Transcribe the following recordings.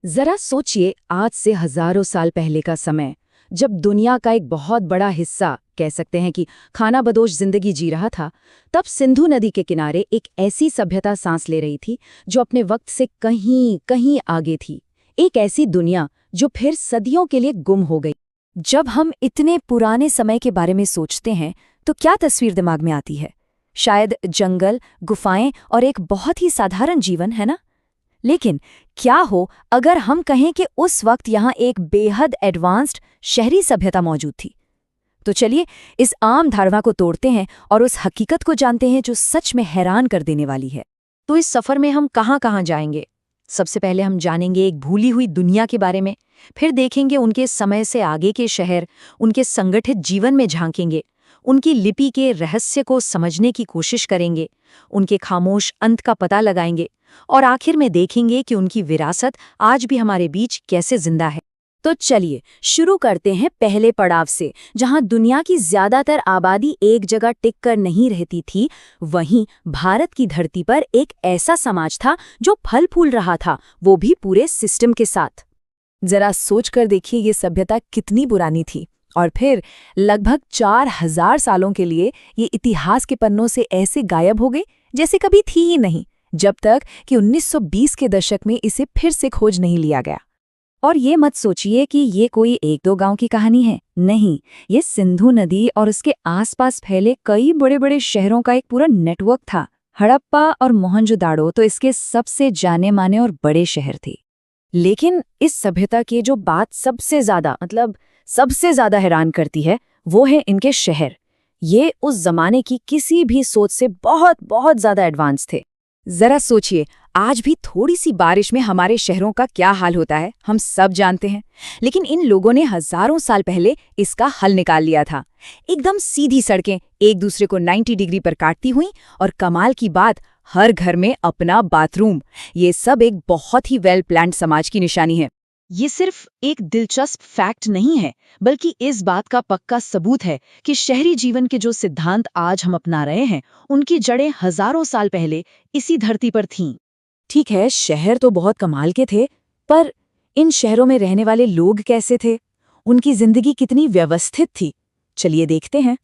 जरा सोचिए, आज से हजारों साल पहले का समय, जब दुनिया का एक बहुत बड़ा हिस्सा, कह सकते हैं कि खानाबदोश जिंदगी जी रहा था। तब सिंधु नदी के किनारे एक ऐसी सभ्यता सांस ले रही थी जो अपने वक्त से कहीं कहीं आगे थी। एक ऐसी दुनिया जो फिर सदियों के लिए गुम हो गई। जब हम इतने पुराने समय के बारे में सोचते हैं तो क्या तस्वीर दिमाग में आती है? शायद जंगल, गुफाएं और एक बहुत ही साधारण जीवन, है ना? लेकिन क्या हो अगर हम कहें कि उस वक्त यहाँ एक बेहद एडवांस्ड शहरी सभ्यता मौजूद थी? तो चलिए इस आम धारणा को तोड़ते हैं और उस हकीकत को जानते हैं जो सच में हैरान कर देने वाली है। तो इस सफर में हम कहाँ कहाँ जाएंगे? सबसे पहले हम जानेंगे एक भूली हुई दुनिया के बारे में, फिर देखेंगे उनके समय से आगे के शहर, उनके संगठित जीवन में झांकेंगे, उनकी लिपि के रहस्य को समझने की कोशिश करेंगे, उनके खामोश अंत का पता लगाएंगे और आखिर में देखेंगे कि उनकी विरासत आज भी हमारे बीच कैसे जिंदा है। तो चलिए शुरू करते हैं पहले पड़ाव से, जहां दुनिया की ज्यादातर आबादी एक जगह टिक कर नहीं रहती थी। वहीं भारत की धरती पर एक ऐसा समाज था जो फल फूल रहा था, वो भी पूरे सिस्टम के साथ। जरा सोच कर देखिए ये सभ्यता कितनी पुरानी थी, और फिर लगभग 4000 सालों के लिए ये इतिहास के पन्नों से ऐसे गायब हो गई जैसे कभी थी ही नहीं, जब तक कि 1920 के दशक में इसे फिर से खोज नहीं लिया गया। और ये मत सोचिए कि ये कोई एक दो गांव की कहानी है, नहीं, ये सिंधु नदी और उसके आसपास फैले कई बड़े बड़े शहरों का एक पूरा नेटवर्क था। हड़प्पा और मोहनजोदाड़ो तो इसके सबसे जाने माने और बड़े शहर थे। लेकिन इस सभ्यता की जो बात सबसे ज्यादा हैरान करती है, वो है इनके शहर। ये उस जमाने की किसी भी सोच से बहुत बहुत ज्यादा एडवांस थे। जरा सोचिए, आज भी थोड़ी सी बारिश में हमारे शहरों का क्या हाल होता है, हम सब जानते हैं। लेकिन इन लोगों ने हजारों साल पहले इसका हल निकाल लिया था। एकदम सीधी सड़कें एक दूसरे को 90 डिग्री पर काटती हुई, और कमाल की बात, हर घर में अपना बाथरूम। ये सब एक बहुत ही वेल प्लान्ड समाज की निशानी है। ये सिर्फ एक दिलचस्प फैक्ट नहीं है, बल्कि इस बात का पक्का सबूत है कि शहरी जीवन के जो सिद्धांत आज हम अपना रहे हैं, उनकी जड़ें हजारों साल पहले इसी धरती पर थीं। ठीक है, शहर तो बहुत कमाल के थे, पर इन शहरों में रहने वाले लोग कैसे थे? उनकी जिंदगी कितनी व्यवस्थित थी? चलिए देखते हैं।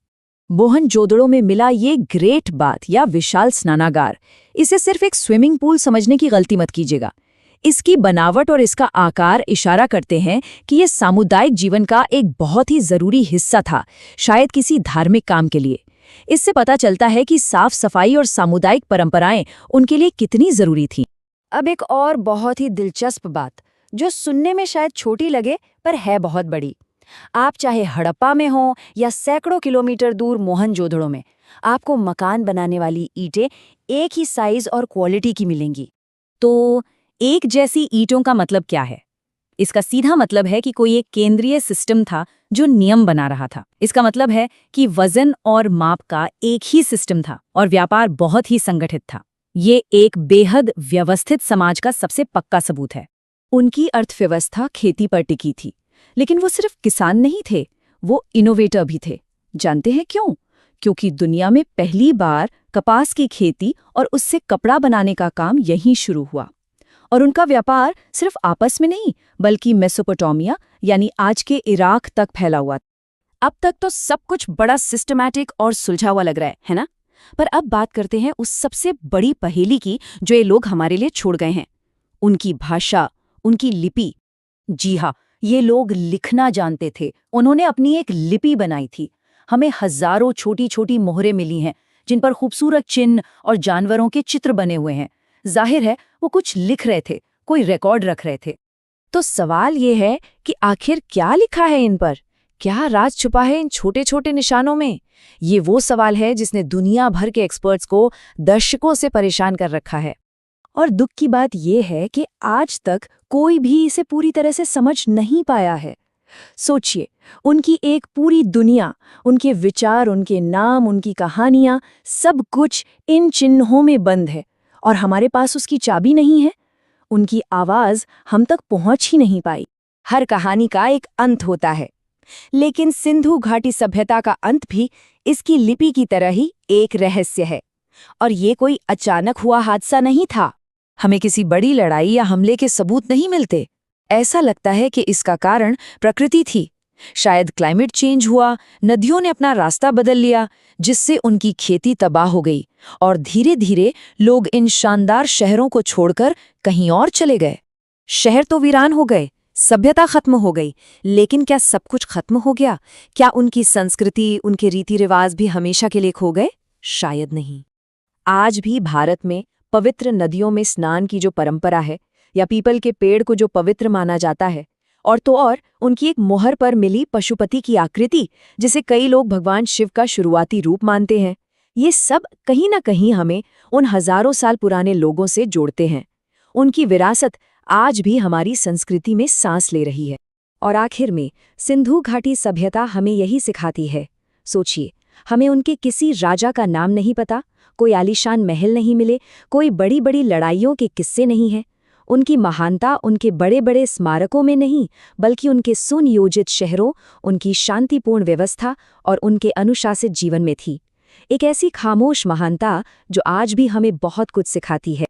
मोहनजोदड़ो में मिला ये ग्रेट बाथ या विशाल स्नानागार, इसे सिर्फ एक स्विमिंग पूल समझने की गलती मत कीजिएगा। इसकी बनावट और इसका आकार इशारा करते हैं कि यह सामुदायिक जीवन का एक बहुत ही जरूरी हिस्सा था, शायद किसी धार्मिक काम के लिए। इससे पता चलता है कि साफ सफाई और सामुदायिक परंपराएं उनके लिए कितनी जरूरी थीं। अब एक और बहुत ही दिलचस्प बात, जो सुनने में शायद छोटी लगे पर है बहुत बड़ी। आप चाहे हड़प्पा में हो या सैकड़ों किलोमीटर दूर मोहनजोदड़ो में, आपको मकान बनाने वाली ईंटें एक ही साइज और क्वालिटी की मिलेंगी। तो एक जैसी ईंटों का मतलब क्या है? इसका सीधा मतलब है कि कोई एक केंद्रीय सिस्टम था जो नियम बना रहा था। इसका मतलब है कि वजन और माप का एक ही सिस्टम था और व्यापार बहुत ही संगठित था। ये एक बेहद व्यवस्थित समाज का सबसे पक्का सबूत है। उनकी अर्थव्यवस्था खेती पर टिकी थी, लेकिन वो सिर्फ किसान नहीं थे, वो इनोवेटर भी थे। जानते हैं क्यों? क्योंकि दुनिया में पहली बार कपास की खेती और उससे कपड़ा बनाने का काम यहीं शुरू हुआ। और उनका व्यापार सिर्फ आपस में नहीं, बल्कि मेसोपोटामिया यानी आज के इराक तक फैला हुआ। अब तक तो सब कुछ बड़ा सिस्टमैटिक और सुलझा हुआ लग रहा है ना? पर अब बात करते हैं उस सबसे बड़ी पहेली की जो ये लोग हमारे लिए छोड़ गए हैं, उनकी भाषा, उनकी लिपि। जी हाँ, ये लोग लिखना जानते थे। उन्होंने अपनी एक लिपि बनाई थी। हमें हजारों छोटी छोटी मोहरें मिली हैं जिन पर खूबसूरत चिन्ह और जानवरों के चित्र बने हुए हैं। जाहिर है वो कुछ लिख रहे थे, कोई रिकॉर्ड रख रहे थे। तो सवाल ये है कि आखिर क्या लिखा है इन पर? क्या राज छुपा है इन छोटे छोटे निशानों में? ये वो सवाल है जिसने दुनिया भर के एक्सपर्ट्स को दशकों से परेशान कर रखा है। और दुख की बात यह है कि आज तक कोई भी इसे पूरी तरह से समझ नहीं पाया है। सोचिए, उनकी एक पूरी दुनिया, उनके विचार, उनके नाम, उनकी कहानियां, सब कुछ इन चिन्हों में बंद है, और हमारे पास उसकी चाबी नहीं है। उनकी आवाज हम तक पहुंच ही नहीं पाई। हर कहानी का एक अंत होता है, लेकिन सिंधु घाटी सभ्यता का अंत भी इसकी लिपि की तरह ही एक रहस्य है। और ये कोई अचानक हुआ हादसा नहीं था। हमें किसी बड़ी लड़ाई या हमले के सबूत नहीं मिलते। ऐसा लगता है कि इसका कारण प्रकृति थी। शायद क्लाइमेट चेंज हुआ, नदियों ने अपना रास्ता बदल लिया, जिससे उनकी खेती तबाह हो गई और धीरे धीरे लोग इन शानदार शहरों को छोड़कर कहीं और चले गए। शहर तो वीरान हो गए, सभ्यता खत्म हो गई, लेकिन क्या सब कुछ खत्म हो गया? क्या उनकी संस्कृति, उनके रीति रिवाज भी हमेशा के लिए खो गए? शायद नहीं। आज भी भारत में पवित्र नदियों में स्नान की जो परंपरा है, या पीपल के पेड़ को जो पवित्र माना जाता है, और उनकी एक मोहर पर मिली पशुपति की आकृति, जिसे कई लोग भगवान शिव का शुरुआती रूप मानते हैं, ये सब कहीं न कहीं हमें उन हजारों साल पुराने लोगों से जोड़ते हैं। उनकी विरासत आज भी हमारी संस्कृति में सांस ले रही है। और आखिर में सिंधु घाटी सभ्यता हमें यही सिखाती है। सोचिए, हमें उनके किसी राजा का नाम नहीं पता, कोई आलीशान महल नहीं मिले, कोई बड़ी बड़ी लड़ाइयों के किस्से नहीं हैं। उनकी महानता उनके बड़े बड़े स्मारकों में नहीं, बल्कि उनके सुनियोजित शहरों, उनकी शांतिपूर्ण व्यवस्था और उनके अनुशासित जीवन में थी। एक ऐसी खामोश महानता जो आज भी हमें बहुत कुछ सिखाती है।